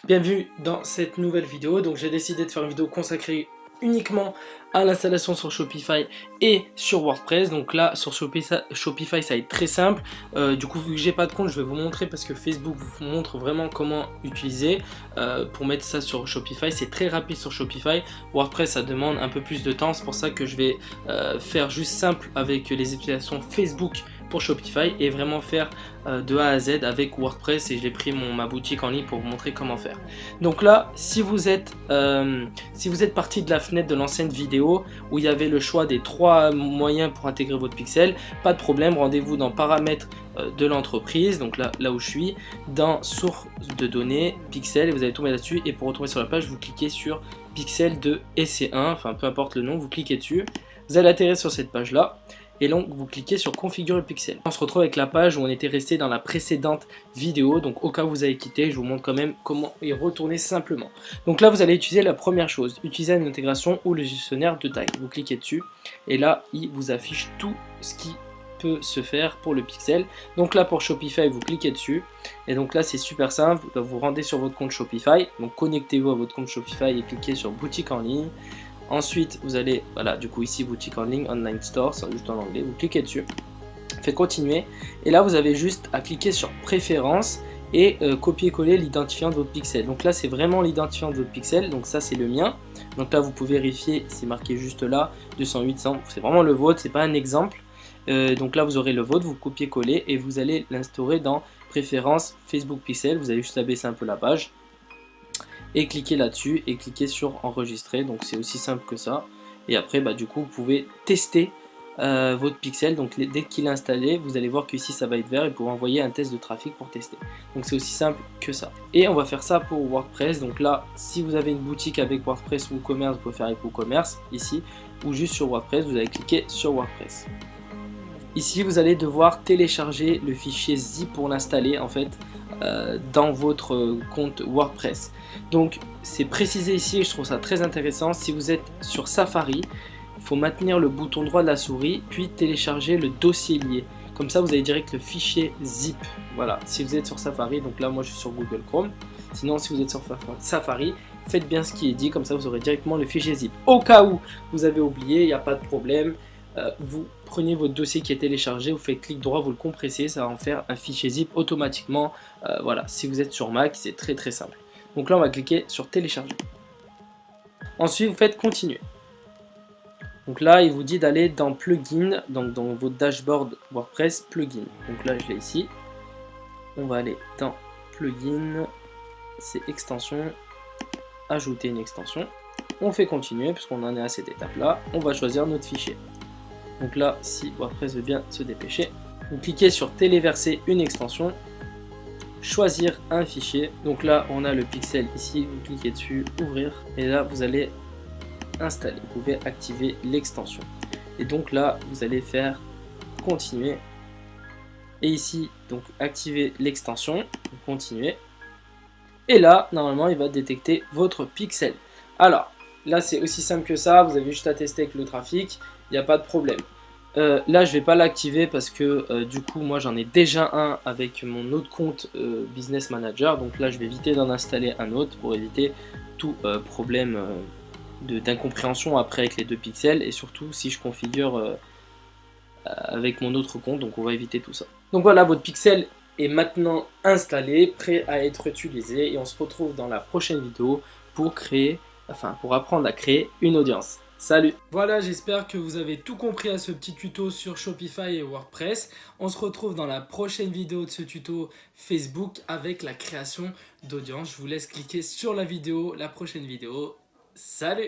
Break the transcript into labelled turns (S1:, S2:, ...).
S1: Bienvenue dans cette nouvelle vidéo. Donc j'ai décidé de faire une vidéo consacrée uniquement à l'installation sur Shopify et sur WordPress. Donc là sur Shopify ça va être très simple. Du coup vu que j'ai pas de compte, je vais vous montrer parce que Facebook vous montre vraiment comment utiliser pour mettre ça sur Shopify. C'est très rapide sur Shopify. WordPress ça demande un peu plus de temps, c'est pour ça que je vais faire juste simple avec les utilisations Facebook pour Shopify et vraiment faire de A à Z avec WordPress, et j'ai pris ma boutique en ligne pour vous montrer comment faire. Donc là, si vous êtes parti de la fenêtre de l'ancienne vidéo où il y avait le choix des 3 moyens pour intégrer votre pixel, pas de problème, rendez-vous dans paramètres de l'entreprise, donc là où je suis, dans source de données, pixel, et vous allez tomber là-dessus, et pour retourner sur la page, vous cliquez sur pixel de EC1, enfin peu importe le nom, vous cliquez dessus, vous allez atterrir sur cette page là. Et donc vous cliquez sur configurer le pixel. On se retrouve avec la page où on était resté dans la précédente vidéo. Donc au cas où vous avez quitté, je vous montre quand même comment y retourner simplement. Donc là vous allez utiliser la première chose, utiliser une intégration ou le gestionnaire de taille. Vous cliquez dessus et là il vous affiche tout ce qui peut se faire pour le pixel. Donc là pour Shopify vous cliquez dessus et donc là c'est super simple, vous vous rendez sur votre compte Shopify. Donc connectez-vous à votre compte Shopify et cliquez sur boutique en ligne. Ensuite, vous allez, voilà, du coup ici, boutique en ligne, online store, c'est juste en anglais, vous cliquez dessus, faites continuer, et là vous avez juste à cliquer sur préférences et copier-coller l'identifiant de votre pixel. Donc là c'est vraiment l'identifiant de votre pixel, donc ça c'est le mien. Donc là vous pouvez vérifier, c'est marqué juste là, 200-800, c'est vraiment le vôtre, c'est pas un exemple. Donc là vous aurez le vôtre, vous copiez-coller et vous allez l'instaurer dans préférences Facebook Pixel, vous allez juste abaisser un peu la page. Et cliquez là-dessus et cliquez sur enregistrer, donc c'est aussi simple que ça. Et après du coup vous pouvez tester votre pixel, donc dès qu'il est installé vous allez voir que ici ça va être vert et vous pouvez envoyer un test de trafic pour tester. Donc c'est aussi simple que ça. Et on va faire ça pour WordPress. Donc là si vous avez une boutique avec WordPress ou WooCommerce, vous pouvez faire avec WooCommerce ici, ou juste sur WordPress, vous allez cliquer sur WordPress. Ici vous allez devoir télécharger le fichier zip pour l'installer en fait dans votre compte WordPress. Donc c'est précisé ici et je trouve ça très intéressant. Si vous êtes sur Safari, il faut maintenir le bouton droit de la souris puis télécharger le dossier lié. Comme ça vous avez direct le fichier zip. Voilà, si vous êtes sur Safari, donc là moi je suis sur Google Chrome. Sinon si vous êtes sur Safari, faites bien ce qui est dit, comme ça vous aurez directement le fichier zip. Au cas où vous avez oublié, il n'y a pas de problème. Vous prenez votre dossier qui est téléchargé, vous faites clic droit, vous le compressez, ça va en faire un fichier zip automatiquement. Voilà, si vous êtes sur Mac, c'est très très simple. Donc là, on va cliquer sur télécharger. Ensuite, vous faites continuer. Donc là, il vous dit d'aller dans plugin, donc dans votre dashboard WordPress, plugin. Donc là, je l'ai ici. On va aller dans plugin, c'est extension, ajouter une extension. On fait continuer, puisqu'on en est à cette étape-là. On va choisir notre fichier. Donc là, si WordPress veut bien se dépêcher, vous cliquez sur téléverser une extension, choisir un fichier. Donc là, on a le pixel ici, vous cliquez dessus, ouvrir, et là, vous allez installer. Vous pouvez activer l'extension. Et donc là, vous allez faire continuer. Et ici, donc activer l'extension, continuer. Et là, normalement, il va détecter votre pixel. Alors, là, c'est aussi simple que ça. Vous avez juste à tester avec le trafic. Il n'y a pas de problème. Là je vais pas l'activer parce que du coup moi j'en ai déjà un avec mon autre compte Business Manager, donc là je vais éviter d'en installer un autre pour éviter tout problème d'incompréhension après avec les 2 pixels, et surtout si je configure avec mon autre compte, donc on va éviter tout ça. Donc voilà, votre pixel est maintenant installé, prêt à être utilisé, et on se retrouve dans la prochaine vidéo pour apprendre à créer une audience. Salut! Voilà, j'espère que vous avez tout compris à ce petit tuto sur Shopify et WordPress. On se retrouve dans la prochaine vidéo de ce tuto Facebook avec la création d'audience. Je vous laisse cliquer sur la prochaine vidéo. Salut!